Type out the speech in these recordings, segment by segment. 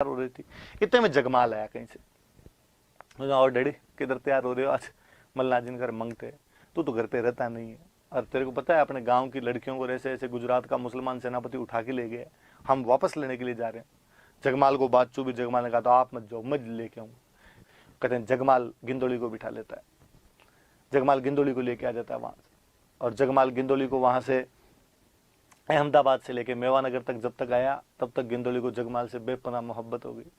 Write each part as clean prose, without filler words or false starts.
हो रही थी। इतने में जगमाल आया कहीं से। और डैडी किधर तैयार हो रहे हो आज? मल्लाह जी ने घर मंगते। तू तो घर पे रहता नहीं है और तेरे को पता है अपने गांव की लड़कियों को ऐसे ऐसे गुजरात का मुसलमान सेनापति उठा के ले गया, हम वापस लेने के लिए जा रहे हैं। जगमाल को बात चुभी। जगमाल ने कहा तो आप मत जाओ, मैं लेके आऊंगा। कहते हैं जगमाल गिंदोली को बिठा लेता है। जगमाल गिंदोली को लेके आ जाता है वहां से, और जगमाल गिंदोली को वहां से अहमदाबाद से लेके मेवानगर तक जब तक आया तब तक गिंदोली को जगमाल से बेपनाह मोहब्बत हो गई।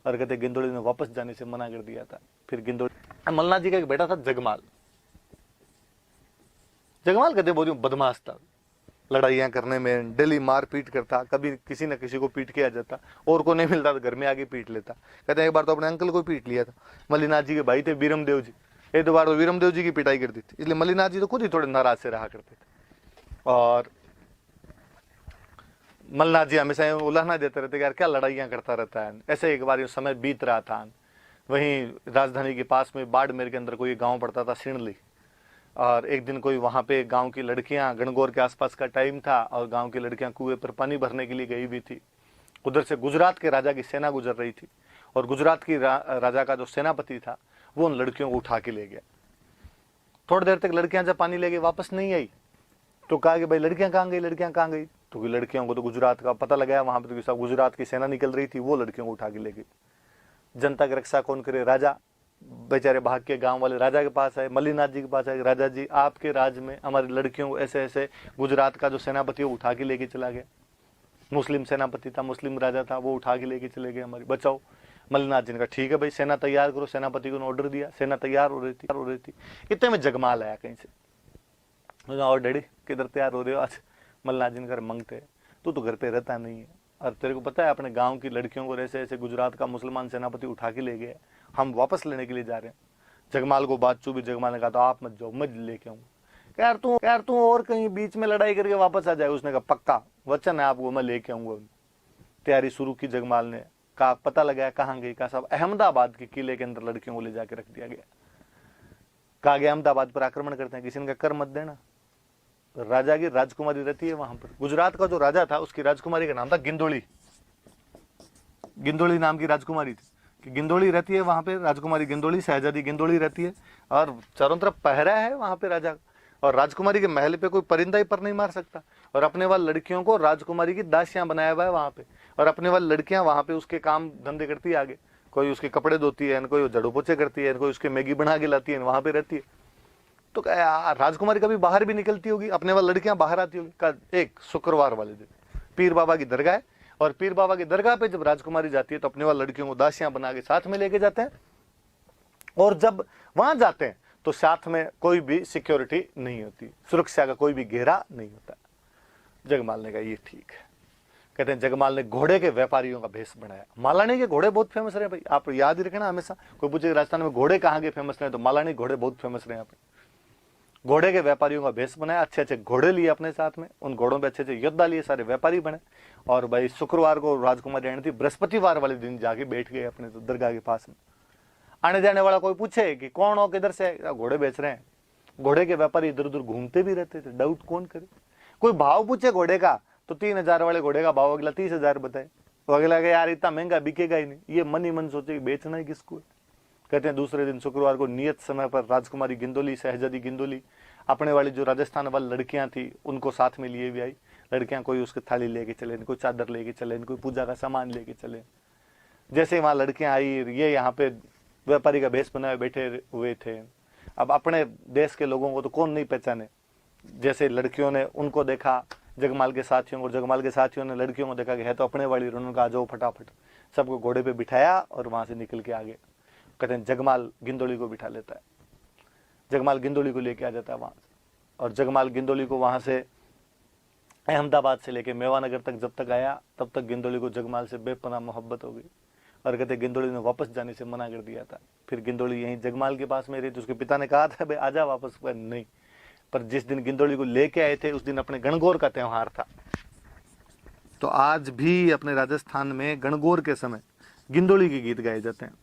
और कहते गिंदोली ने वापस जाने से मना कर दिया था। फिर गिंदोली, मल्लाह जी का एक बेटा था जगमाल। जगमाल कहते बहुत बदमाश था, लड़ाइयां करने में डेली मार पीट करता, कभी किसी न किसी को पीट के आ जाता, और को नहीं मिलता तो घर में आके पीट लेता। कहते हैं एक बार तो अपने अंकल को पीट लिया था। मल्लीनाथ जी के भाई थे वीरमदेव जी, एक दो बार तो वीरमदेव जी की पिटाई कर दी थी, इसलिए मल्लीनाथ जी तो खुद ही थोड़े नाराज से रहा करते थे। और मल्लाह जी हमेशा उलाहना देते रहते यार क्या लड़ाइयाँ करता रहता है। ऐसे एक बार समय बीत रहा था, वहीं राजधानी के पास में बाड़मेर के अंदर कोई गांव पड़ता था सिणली, और एक दिन कोई वहां पे गांव की लड़कियां, गणगौर के आसपास का टाइम था और गांव की लड़कियां कुएं पर पानी भरने के लिए गई हुई थी। उधर से गुजरात के राजा की सेना गुजर रही थी, और गुजरात की राजा का जो सेनापति था वो उन लड़कियों को उठा के ले गया। थोड़ी देर तक लड़कियां जब पानी लेके वापस नहीं आई तो कहा कि भाई लड़कियां कहाँ गई, लड़कियां कहाँ गई? तो लड़कियों को तो गुजरात का पता लगाया, वहां पर तो सब गुजरात की सेना निकल रही थी, वो लड़कियों को उठा के ले गई। जनता की रक्षा कौन करे? राजा बेचारे भाग के गांव वाले राजा के पास आए, मल्लीनाथ जी के पास आए, राजा जी आपके राज में हमारी लड़कियों को ऐसे ऐसे गुजरात का जो सेनापति वो उठा के लेके चला गया। मुस्लिम सेनापति था, मुस्लिम राजा था, वो उठा के लेके चले गए, हमारी बचाओ। मल्लीनाथ जी ने कहा ठीक है भाई सेना तैयार करो। सेनापति को ऑर्डर दिया, सेना तैयार हो रही थी। इतने में जगमाल आया कहीं से। और डैडी किधर तैयार हो रहे हो आज? मल्लाह जी ने घर मंगते। तू तो घर पे रहता नहीं है और तेरे को पता है अपने गांव की लड़कियों को ऐसे ऐसे गुजरात का मुसलमान सेनापति उठा के ले गया, हम वापस लेने के लिए जा रहे हैं। जगमाल को बात चुभी। जगमाल ने कहा तो आप मत जाओ, मैं लेके आऊंगा। यार तू और कहीं बीच में लड़ाई करके वापस आ जाए। उसने कहा पक्का वचन है आपको, मैं लेके आऊंगा। तैयारी शुरू की जगमाल ने। कहा पता लगाया कहाँ गई? कहा साहब अहमदाबाद के किले के अंदर लड़कियों को ले जाके रख दिया गया। कहा गया अहमदाबाद पर आक्रमण करते हैं। किसी ने कहा कर मत देना, राजा की राजकुमारी रहती है वहां पर। गुजरात का जो राजा था उसकी राजकुमारी का नाम था गिंदोली। गिंदोली नाम की राजकुमारी थी कि गिंदोली रहती है वहां पे, राजकुमारी गिंदोली, शहजादी गिंदोली रहती है, और चारों तरफ पहरा है वहां पे राजा। और राजकुमारी के महल पे कोई परिंदा ही पर नहीं मार सकता, और अपने वाली लड़कियों को राजकुमारी की दासियां बनाया हुआ है वहां पे, और अपने वाली लड़कियां वहां पे उसके काम धंधे करती है आगे। कोई उसके कपड़े धोती है, कोई झाड़ू पोछे करती है, कोई उसके मैगी बना के लाती है, वहां पे रहती है। तो राजकुमारी कभी बाहर भी निकलती होगी, अपने वाली लड़कियां बाहर आती होगी। का एक शुक्रवार वाले दिन पीर बाबा की दरगाह है, और पीर बाबा की दरगाह पे जब राजकुमारी जाती है तो अपने वाली लड़कियों को दासियां बना के साथ में लेके जाते हैं, और जब वहां जाते हैं तो साथ में कोई भी सिक्योरिटी नहीं होती, सुरक्षा का कोई भी घेरा नहीं होता। जगमाल ने कहा ये ठीक है। कहते हैं जगमाल ने घोड़े के व्यापारियों का भेष बनाया। मालानी के घोड़े बहुत फेमस रहे भाई, आप याद ही रखना हमेशा। कोई पूछे राजस्थान में घोड़े कहाँ के फेमस रहे, तो मालानी घोड़े बहुत फेमस रहे यहाँ पे। घोड़े के व्यापारियों का भेष बनाया, अच्छे अच्छे घोड़े लिए अपने साथ में, उन घोड़ों पे अच्छे अच्छे योद्धा लिए, सारे व्यापारी बने। और भाई शुक्रवार को राजकुमारी आनी थी, बृहस्पतिवार वाले दिन जाके बैठ गए अपने तो दरगाह के पास में। आने जाने वाला कोई पूछे कि कौन हो, किधर से? घोड़े बेच रहे हैं। घोड़े के व्यापारी इधर उधर घूमते भी रहते थे, डाउट कौन करे। कोई भाव पूछे घोड़े का तो 3,000 वाले घोड़े का भाव अगला 30,000 बताए, तो अगला के यार इतना महंगा बिकेगा ही नहीं। ये मन ही मन सोचे कि बेचना ही किसको है। कहते हैं दूसरे दिन शुक्रवार को नियत समय पर राजकुमारी गिंदोली, शहजादी गिंदोली अपने वाली जो राजस्थान वाली लड़कियां थी उनको साथ में लिए भी आई। लड़कियां कोई उसके थाली लेके चले, कोई चादर लेके चले, कोई पूजा का सामान लेके चले। जैसे वहां लड़कियां आई, ये यहाँ पे व्यापारी का भेष बनाए बैठे हुए थे। अब अपने देश के लोगों को तो कौन नहीं पहचाने। जैसे लड़कियों ने उनको देखा, जगमाल के साथियों को, जगमाल के साथियों ने लड़कियों को देखा कि है तो अपने वाली, उन्होंने कहा आ जाओ फटाफट। सबको घोड़े पे बिठाया और वहां से निकल के आगे। कहते हैं जगमाल गिंदोली को बिठा लेता है। जगमाल गिंदोली को लेके आ जाता है वहां से, और जगमाल गिंदोली को वहां से अहमदाबाद से लेके मेवानगर तक जब तक आया तब तक गिंदोली को जगमाल से बेपनाह मोहब्बत हो गई। और कहते गिंदोली ने वापस जाने से मना कर दिया था। फिर गिंदोली यहीं जगमाल के पास में रही, तो उसके पिता ने कहा था भाई आजा वापस, पर नहीं। पर जिस दिन गिंदोली को लेके आए थे उस दिन अपने गणगौर का त्योहार था। तो आज भी अपने राजस्थान में गणगौर के समय गिंदोली के गीत गाए जाते हैं,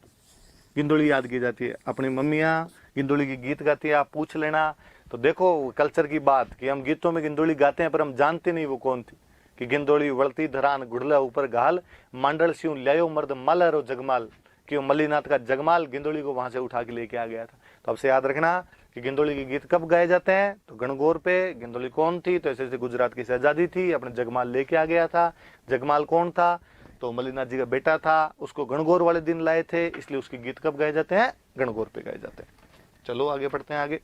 गिंदोली याद की जाती है। अपनी मम्मियाँ गिंदोली की गीत गाती है, आप पूछ लेना। तो देखो कल्चर की बात कि हम गीतों में गिंदोली गाते हैं पर हम जानते नहीं वो कौन थी। कि गिंदोली वळती धरान गुड़ला ऊपर घाल, मांडल स्यूं ल्यायो मर्द मालरो जगमाल, कि मल्लीनाथ का जगमाल गिंदोली को वहां से उठा के लेके आ गया था। तो अब से याद रखना कि गिंदोली के गीत कब गाए जाते हैं, तो गणगौर पे। गिंदोली कौन थी, तो ऐसे ऐसे गुजरात की शहजादी थी, अपने जगमाल लेके आ गया था। जगमाल कौन था, तो मल्लीनाथ जी का बेटा था, उसको गणगौर वाले दिन लाए थे, इसलिए उसके गीत कब गाए जाते हैं, गणगौर पे गाए जाते हैं। चलो आगे बढ़ते हैं आगे।